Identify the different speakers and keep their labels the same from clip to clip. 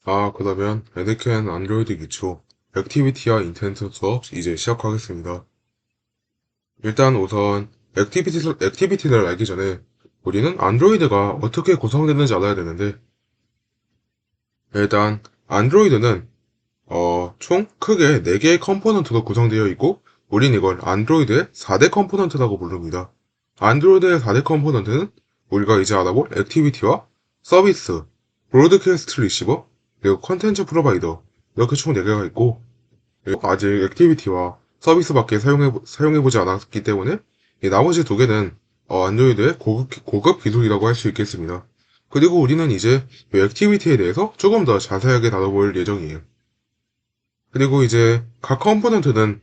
Speaker 1: 그러면 에드캔 안드로이드 기초 액티비티와 인텐트 수업 이제 시작하겠습니다. 일단 우선 액티비티를 알기 전에 우리는 안드로이드가 어떻게 구성되는지 알아야 되는데, 일단 안드로이드는 총 크게 4개의 컴포넌트로 구성되어 있고, 우린 이걸 안드로이드의 4대 컴포넌트라고 부릅니다. 안드로이드의 4대 컴포넌트는 우리가 이제 알아볼 액티비티와 서비스, 브로드캐스트 리시버, 그리고 컨텐츠 프로바이더, 이렇게 총 4개가 있고, 그리고 아직 액티비티와 서비스밖에 사용해보지 않았기 때문에 이 나머지 2개는 안드로이드의 고급 기술이라고 할 수 있겠습니다. 그리고 우리는 이제 이 액티비티에 대해서 조금 더 자세하게 다뤄볼 예정이에요. 그리고 이제 각 컴포넌트는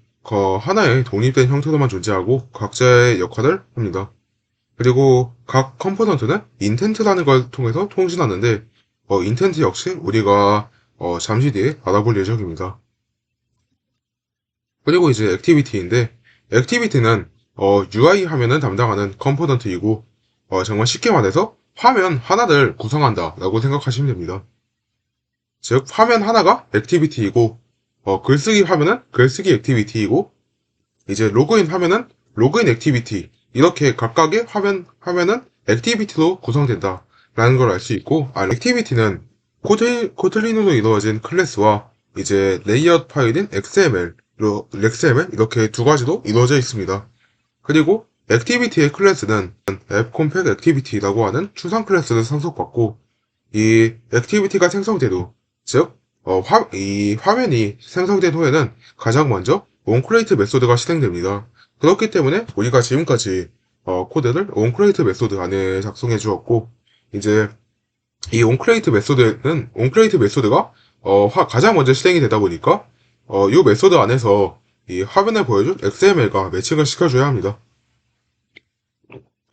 Speaker 1: 하나의 독립된 형태로만 존재하고 각자의 역할을 합니다. 그리고 각 컴포넌트는 인텐트라는 걸 통해서 통신하는데, 인텐트 역시 우리가 잠시 뒤에 알아볼 예정입니다. 그리고 이제 액티비티인데, 액티비티는 UI 화면을 담당하는 컴포넌트이고, 정말 쉽게 말해서 화면 하나를 구성한다 라고 생각하시면 됩니다. 즉 화면 하나가 액티비티이고, 글쓰기 화면은 글쓰기 액티비티이고, 이제 로그인 화면은 로그인 액티비티, 이렇게 각각의 화면은 액티비티로 구성된다 라는 걸 알 수 있고, 액티비티는 코틀린으로 이루어진 클래스와 이제 레이아웃 파일인 XML 이렇게 2가지로 이루어져 있습니다. 그리고 액티비티의 클래스는 앱콤팩 액티비티라고 하는 추상 클래스를 상속받고, 이 액티비티가 생성된 후, 즉 이 화면이 생성된 후에는 가장 먼저 onCreate 메소드가 실행됩니다. 그렇기 때문에 우리가 지금까지 코드를 onCreate 메소드 안에 작성해 주었고, 이제 이 onCreate 메소드가 가장 먼저 실행이 되다 보니까 이 메소드 안에서 이 화면에 보여준 XML과 매칭을 시켜줘야 합니다.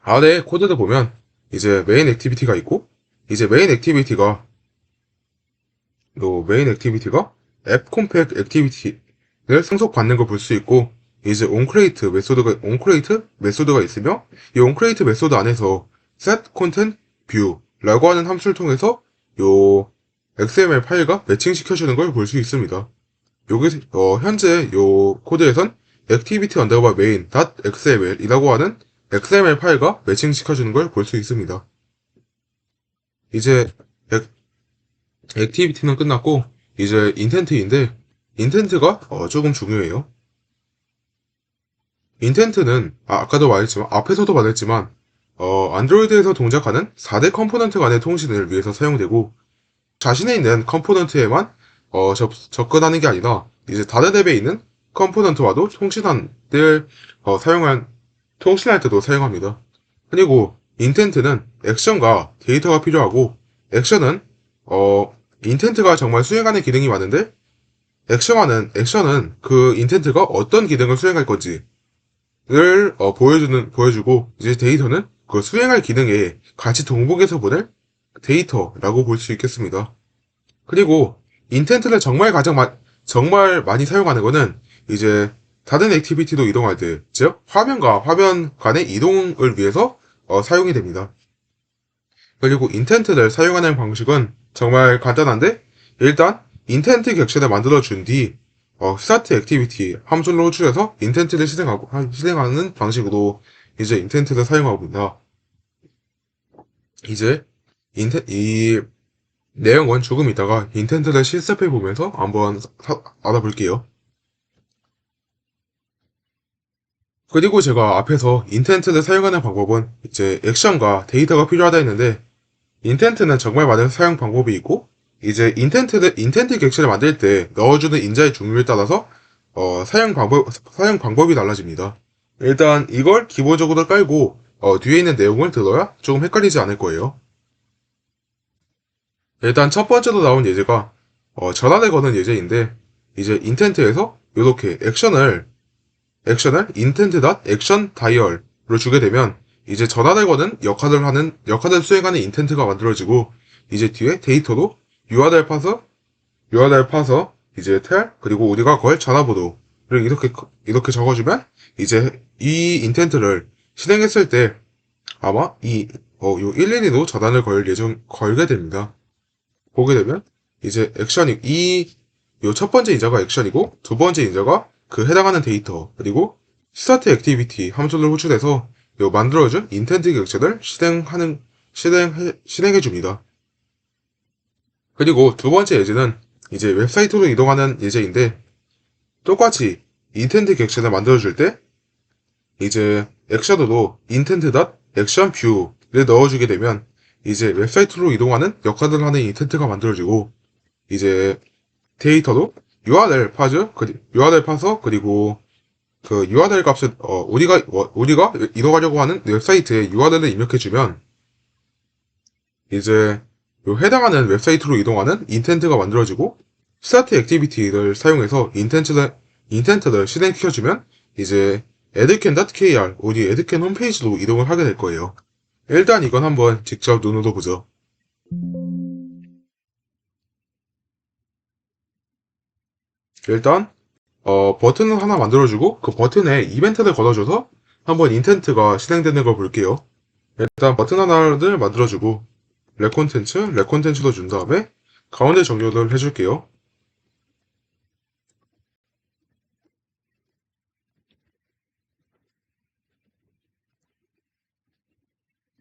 Speaker 1: 아래 코드를 보면 이제 메인 액티비티가 있고, 이제 메인 액티비티가 앱 콤팩 액티비티를 상속받는 걸 볼 수 있고, 이제 onCreate 메소드가 있으며, 이 onCreate 메소드 안에서 set content view 라고 하는 함수를 통해서 요 XML 파일과 매칭시켜주는 걸 볼 수 있습니다. 현재 요 코드에선 activity underbar main.xml 이라고 하는 XML 파일과 매칭시켜주는 걸 볼 수 있습니다. 이제 액티비티는 끝났고, 이제 인텐트인데, 인텐트가 조금 중요해요. 인텐트는 아까도 말했지만, 앞에서도 말했지만, 안드로이드에서 동작하는 4대 컴포넌트 간의 통신을 위해서 사용되고, 자신에 있는 컴포넌트에만 접근하는 게 아니라 이제 다른 앱에 있는 컴포넌트와도 통신할 때도 사용합니다. 그리고 인텐트는 액션과 데이터가 필요하고, 액션은 인텐트가 정말 수행하는 기능이 많은데, 액션은 그 인텐트가 어떤 기능을 수행할 건지를 보여주고, 이제 데이터는 그 수행할 기능에 같이 동봉해서 보낼 데이터라고 볼 수 있겠습니다. 그리고 인텐트를 정말 많이 사용하는 거는 이제 다른 액티비티로 이동할 때, 즉 화면과 화면 간의 이동을 위해서 사용이 됩니다. 그리고 인텐트를 사용하는 방식은 정말 간단한데, 일단 인텐트 객체를 만들어 준 뒤 스타트 액티비티 함수를 호출해서 인텐트를 실행하는 방식으로 이제 인텐트를 사용합니다. 이제 이 내용은 조금 이따가 인텐트를 실습해 보면서 한번 알아볼게요. 그리고 제가 앞에서 인텐트를 사용하는 방법은 이제 액션과 데이터가 필요하다 했는데, 인텐트는 정말 많은 사용 방법이 있고, 이제 인텐트 객체를 만들 때 넣어주는 인자의 종류에 따라서 사용 방법이 달라집니다. 일단 이걸 기본적으로 깔고 뒤에 있는 내용을 들어야 조금 헷갈리지 않을 거예요. 일단 첫 번째로 나온 예제가 전환을 거는 예제인데, 이제 인텐트에서 이렇게 액션을 intent.action dial로 주게 되면 이제 전환을 거는 역할을 수행하는 인텐트가 만들어지고, 이제 뒤에 데이터로 URL 파서 이제 tell, 그리고 우리가 걸 전화번호를 이렇게 적어주면 이제 이 인텐트를 실행했을 때 아마 요 112로 전환을 걸게 됩니다. 보게 되면 이제 액션이 요 첫 번째 인자가 액션이고 두 번째 인자가 그 해당하는 데이터 그리고 스타트 액티비티 함수를 호출해서 요 만들어준 인텐트 객체를 실행해 줍니다. 그리고 두 번째 예제는 이제 웹사이트로 이동하는 예제인데 똑같이 인텐트 객체를 만들어줄 때 이제 액션으로 intent.actionview를 넣어주게 되면 이제 웹사이트로 이동하는 역할을 하는 인텐트가 만들어지고 이제 데이터도 URL 파서 그리고 그 URL 값을 우리가 이동하려고 하는 웹사이트에 URL을 입력해주면 이제 요 해당하는 웹사이트로 이동하는 인텐트가 만들어지고 스타트 액티비티를 사용해서 인텐트를 실행시켜주면 이제 edcan.kr 우리 edcan 홈페이지로 이동을 하게 될 거예요. 일단 이건 한번 직접 눈으로 보죠. 일단 버튼을 하나 만들어주고 그 버튼에 이벤트를 걸어줘서 한번 인텐트가 실행되는 걸 볼게요. 일단 버튼 하나를 만들어주고 랩 콘텐츠로 준 다음에 가운데 정렬을 해줄게요.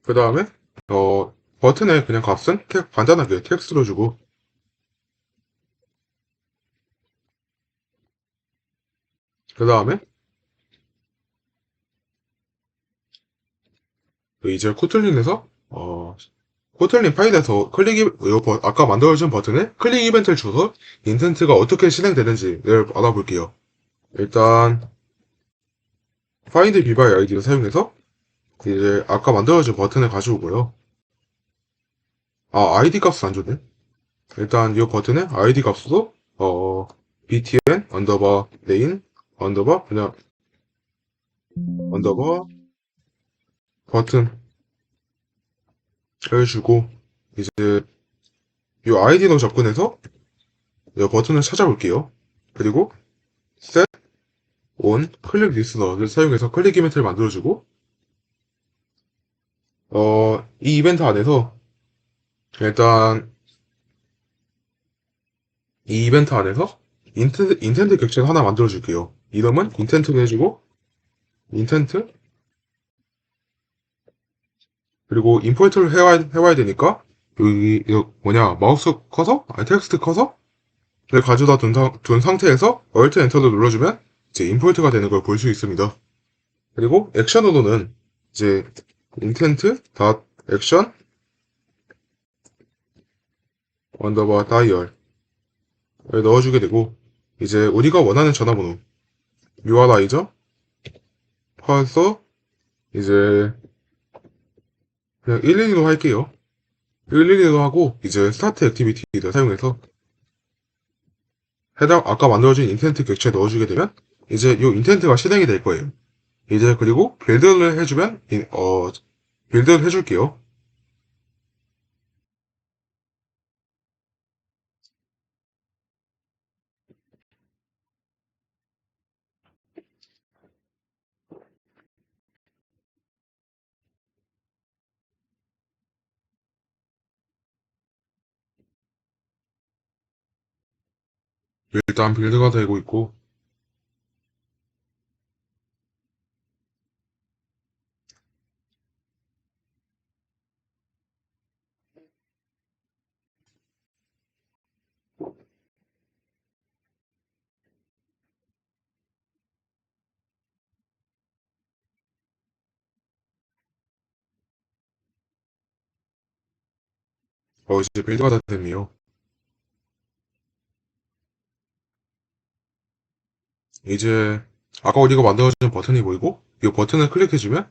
Speaker 1: 그 다음에 버튼에 그냥 값은 간단하게 텍스트로 주고 그 다음에 이제 코틀린 파일에서 아까 만들어준 버튼에 클릭 이벤트를 줘서 인텐트가 어떻게 실행되는지를 알아볼게요. 일단 find by id를 사용해서 이제 아까 만들어준 버튼을 가져오고요. id 값은 안 줬네. 일단 이 버튼에 id 값으로 btn 언더바 main 언더바 그냥 언더바 버튼을 주고 이제 이 아이디로 접근해서 이 버튼을 찾아볼게요. 그리고 set on 클릭 리스너를 사용해서 클릭 이벤트를 만들어주고 이 이벤트 안에서 일단 이 이벤트 안에서 인텐트 객체를 하나 만들어줄게요. 이름은 인텐트로 해주고 인텐트 그리고 임포트를 해와야 되니까 여기 마우스 커서 텍스트 커서를 가져다 둔 상태에서 Alt 엔터를 눌러주면 이제 임포트가 되는 걸 볼 수 있습니다. 그리고 액션으로는 이제 intent action 언더바 다이얼을 넣어주게 되고 이제 우리가 원하는 전화번호 URI죠. 파서 이제 그냥 112로 할게요. 112로 하고 이제 스타트 액티비티를 사용해서 아까 만들어진 인텐트 객체 넣어주게 되면 이제 이 인텐트가 실행이 될 거예요. 이제 그리고 빌드를 해줄게요. 일단 빌드가 되고 있고 이제 빌드가 다 됐네요. 이제 아까 우리가 만들어준 버튼이 보이고 이 버튼을 클릭해주면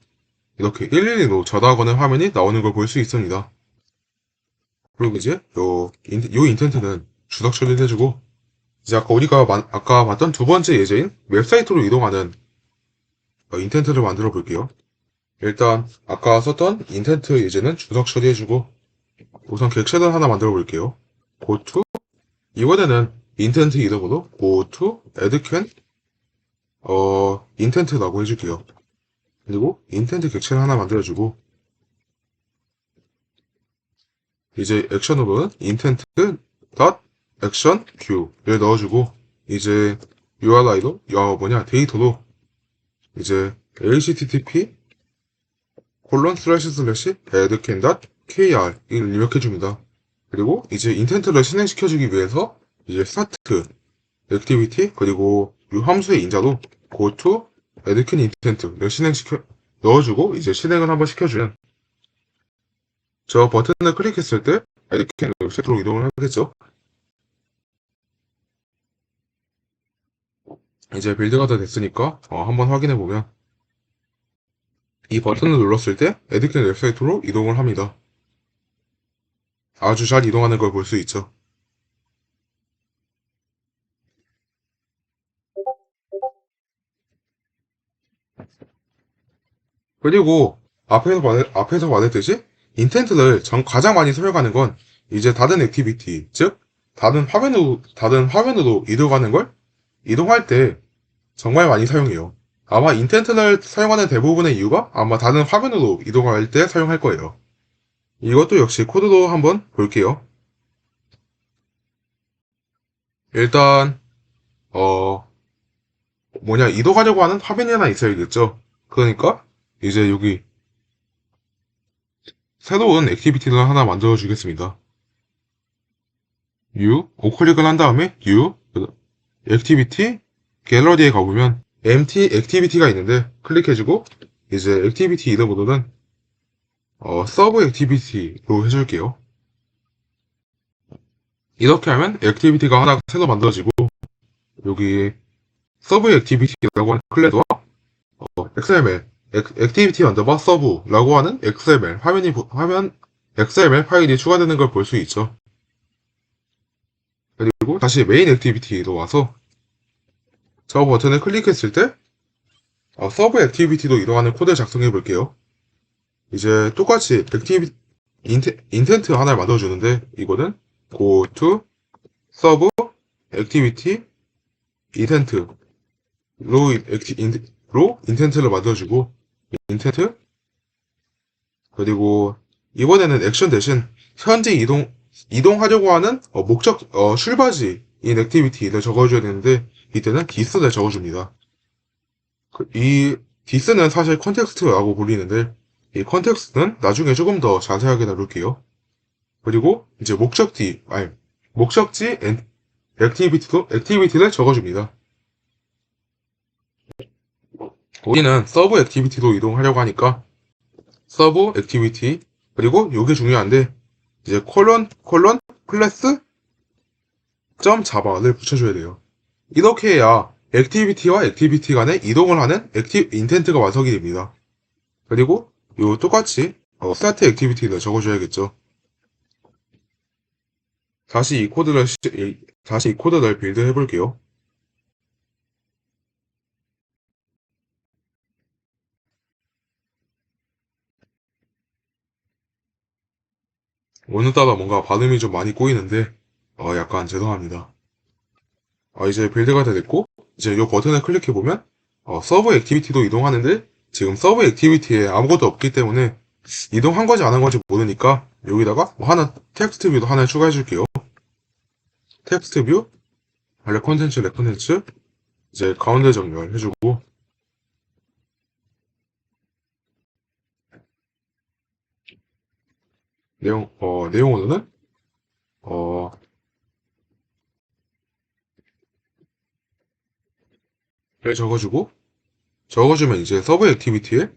Speaker 1: 이렇게 112로 전화하거나 화면이 나오는 걸 볼 수 있습니다. 그리고 이제 요 인텐트는 주석 처리를 해주고 이제 아까 봤던 두 번째 예제인 웹사이트로 이동하는 인텐트를 만들어 볼게요. 일단 아까 썼던 인텐트 예제는 주석 처리해주고 우선 객체를 하나 만들어 볼게요. goto 이번에는 인텐트 이름으로 goto addcan 인텐트라고 해줄게요. 그리고 인텐트 객체를 하나 만들어주고 이제 액션으로는 intent 액션 뷰를 넣어주고 이제 URI도 데이터도 이제 http addcan.kr 을 입력해줍니다. 그리고 이제 인텐트를 실행시켜주기 위해서 이제 start 액티비티 그리고 이 함수의 인자로 goto addcan intent를 넣어주고 이제 실행을 한번 시켜주면 저 버튼을 클릭했을 때 addcan 웹사이트로 이동을 하겠죠. 이제 빌드가 다 됐으니까 한번 확인해보면 이 버튼을 눌렀을 때 addcan 웹사이트로 이동을 합니다. 아주 잘 이동하는 걸 볼 수 있죠. 그리고 앞에서 말했듯이 인텐트를 가장 많이 사용하는 건 이제 다른 액티비티, 즉 다른 화면으로 이동할 때 정말 많이 사용해요. 아마 인텐트를 사용하는 대부분의 이유가 아마 다른 화면으로 이동할 때 사용할 거예요. 이것도 역시 코드로 한번 볼게요. 일단 이동하려고 하는 화면이 하나 있어야겠죠. 그러니까 이제 여기 새로운 액티비티를 하나 만들어 주겠습니다. 우클릭을 한 다음에 액티비티 갤러리에 가보면 empty 액티비티가 있는데 클릭해주고 이제 액티비티 이름으로는 서브 액티비티로 해줄게요. 이렇게 하면 액티비티가 하나 새로 만들어지고 여기 서브 액티비티라고 하는 클래스와 XML 액티비티 언더바 서브라고 하는 XML 파일이 추가되는 걸 볼 수 있죠. 그리고 다시 메인 액티비티로 와서 저 버튼을 클릭했을 때 서브 액티비티로 이동하는 코드를 작성해 볼게요. 이제 똑같이 인텐트 하나를 만들어주는데 이거는 go to 서브 액티비티 인텐트로 인텐트를 만들어주고 인텐트 그리고 이번에는 액션 대신 현재 이동하려고 하는 출발지인 액티비티를 적어줘야 되는데 이때는 디스를 적어줍니다. 이 디스는 사실 컨텍스트라고 불리는데 이 컨텍스트는 나중에 조금 더 자세하게 다룰게요. 그리고 이제 목적지 액티비티를 적어줍니다. 우리는 서브 액티비티로 이동하려고 하니까 서브 액티비티 그리고 이게 중요한데 이제 클래스 점 자바를 붙여줘야 돼요. 이렇게 해야 액티비티와 액티비티 간에 이동을 하는 인텐트가 완성이 됩니다. 그리고 요 똑같이 스타트 액티비티를 적어줘야겠죠. 다시 이 코드를 빌드 해볼게요. 오늘따라 뭔가 발음이 좀 많이 꼬이는데 약간 죄송합니다. 이제 빌드가 다 됐고 이제 이 버튼을 클릭해보면 서브 액티비티도 이동하는데 지금 서브 액티비티에 아무것도 없기 때문에 이동한 건지 안 한 건지 모르니까 여기다가 텍스트 뷰도 하나 추가해 줄게요. 텍스트 뷰 레컨텐츠 이제 가운데 정렬해주고 내용으로는 어, 적어주면 이제 서브 액티비티에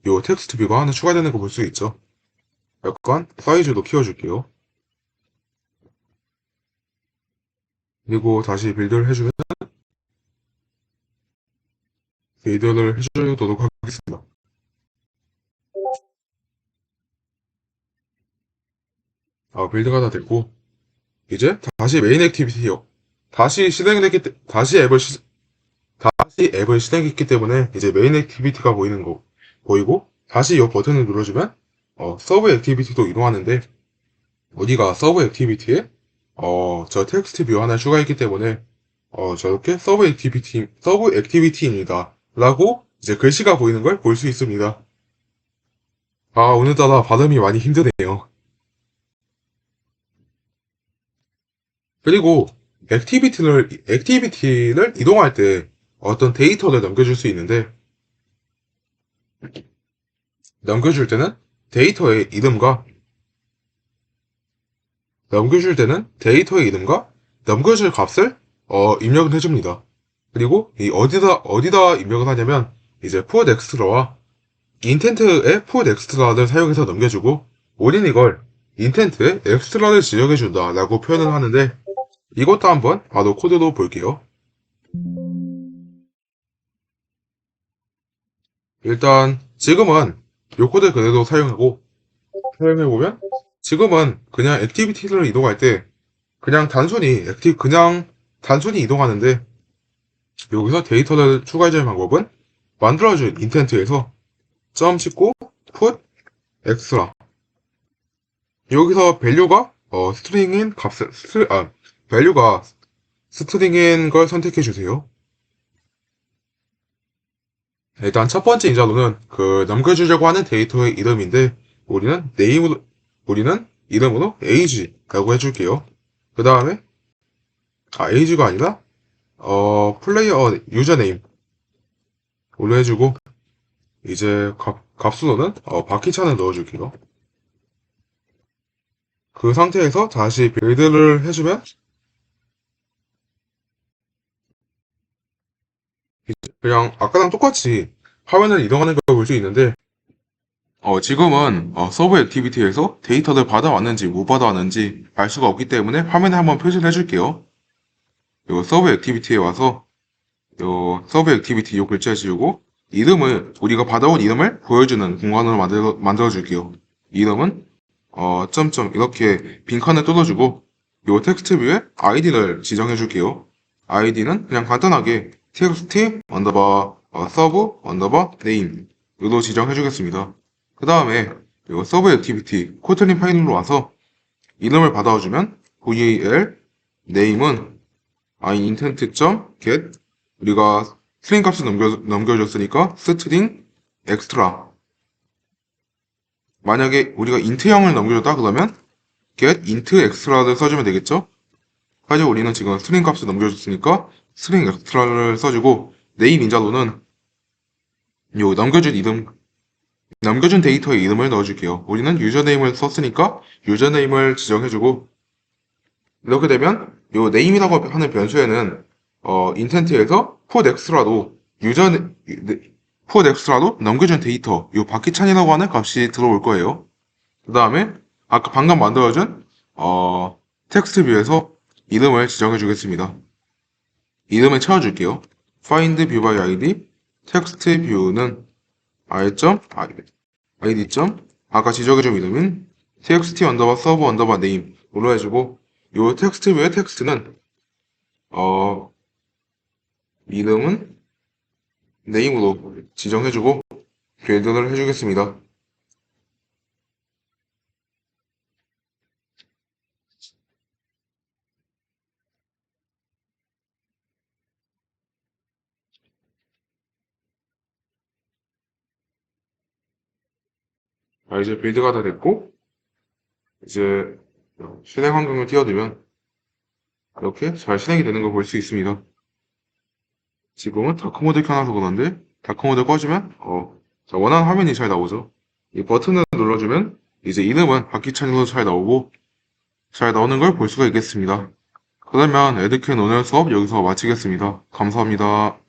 Speaker 1: 요 텍스트 뷰가 하나 추가되는 거 볼 수 있죠. 약간 사이즈도 키워줄게요. 그리고 다시 빌드를 해주도록 하겠습니다. 빌드가 다 됐고 이제 다시 메인 액티비티요. 다시 실행됐기 때 다시 앱을 실행했기 때문에 이제 메인 액티비티가 보이고 다시 이 버튼을 눌러주면 서브 액티비티도 이동하는데 우리가 서브 액티비티에 저 텍스트 뷰 하나 추가했기 때문에 저렇게 서브 액티비티입니다. 라고 이제 글씨가 보이는 걸 볼 수 있습니다. 오늘따라 발음이 많이 힘드네요. 그리고 액티비티를 이동할 때 어떤 데이터를 넘겨줄 수 있는데, 넘겨줄 때는 데이터의 이름과, 넘겨줄 때는 데이터의 이름과 넘겨줄 값을 입력을 해줍니다. 그리고 이 어디다 입력을 하냐면, 이제 put extra와 인텐트의 put extra를 사용해서 넘겨주고, 우리는 이걸 인텐트에 extra를 지정해준다 라고 표현을 하는데, 이것도 한번 바로 코드로 볼게요. 일단 지금은 이 코드 그대로 사용해보면, 지금은 그냥 액티비티를 이동할 때 그냥 단순히 이동하는데, 여기서 데이터를 추가해주는 방법은 만들어준 인텐트에서 점 찍고 put extra, 여기서 스트링인 밸류가 스트링인 걸 선택해 주세요. 일단 첫 번째 인자로는 그 넘겨주려고 하는 데이터의 이름인데, 우리는 이름으로 age라고 해줄게요. 그 다음에 age가 아니라 플레이어 유저네임 로 해주고, 이제 값으로는 바퀴찬을 넣어줄게요. 그 상태에서 다시 빌드를 해주면 그냥 아까랑 똑같이 화면을 이동하는 걸 볼 수 있는데, 지금은 서브 액티비티에서 데이터를 받아왔는지 못 받아왔는지 알 수가 없기 때문에 화면에 한번 표시를 해줄게요. 요 서브 액티비티에 와서 요 서브 액티비티 요 글자 지우고, 우리가 받아온 이름을 보여주는 공간으로 만들어 줄게요. 이름은 점점 이렇게 빈칸을 뚫어주고, 요 텍스트 뷰에 아이디를 지정해 줄게요. 아이디는 그냥 간단하게 txt 언더바 서브 언더바 네임 로 지정해 주겠습니다. 그 다음에 요 서브 액티비티 코틀린 파일로 와서 이름을 받아주면 val name은 intent.get, 우리가 스트링 값을 넘겨줬으니까 string extra, 만약에 우리가 int형을 넘겨줬다 그러면 get int extra를 써주면 되겠죠. 하지만 우리는 지금 스트링 값을 넘겨줬으니까 string extra를 써주고, name 인자로는 요 넘겨준 데이터의 이름을 넣어줄게요. 우리는 유저네임을 썼으니까 유저네임을 지정해주고, 이렇게 되면 요 name이라고 하는 변수에는 인텐트에서 put extra로 넘겨준 데이터, 요 바퀴찬이라고 하는 값이 들어올 거예요. 그 다음에 아까 방금 만들어준 텍스트 뷰에서 이름을 지정해 주겠습니다. 이름을 채워줄게요. find view by id 텍스트 뷰는 id 아까 지정해준 이름인 txt 언더바 서브 언더바 네임으로 해주고, 요 텍스트 뷰의 텍스트는 이름은 네임으로 지정해주고 빌드를 해주겠습니다. 이제 빌드가 다 됐고, 이제 실행 환경을 띄워두면 이렇게 잘 실행이 되는 걸 볼 수 있습니다. 지금은 다크모드 켜놔서 그런데 다크모드 꺼주면 원하는 화면이 잘 나오죠. 이 버튼을 눌러주면 이제 이름은 바퀴찬으로 잘 나오고, 잘 나오는 걸 볼 수가 있겠습니다. 그러면 에듀캔 오늘 수업 여기서 마치겠습니다. 감사합니다.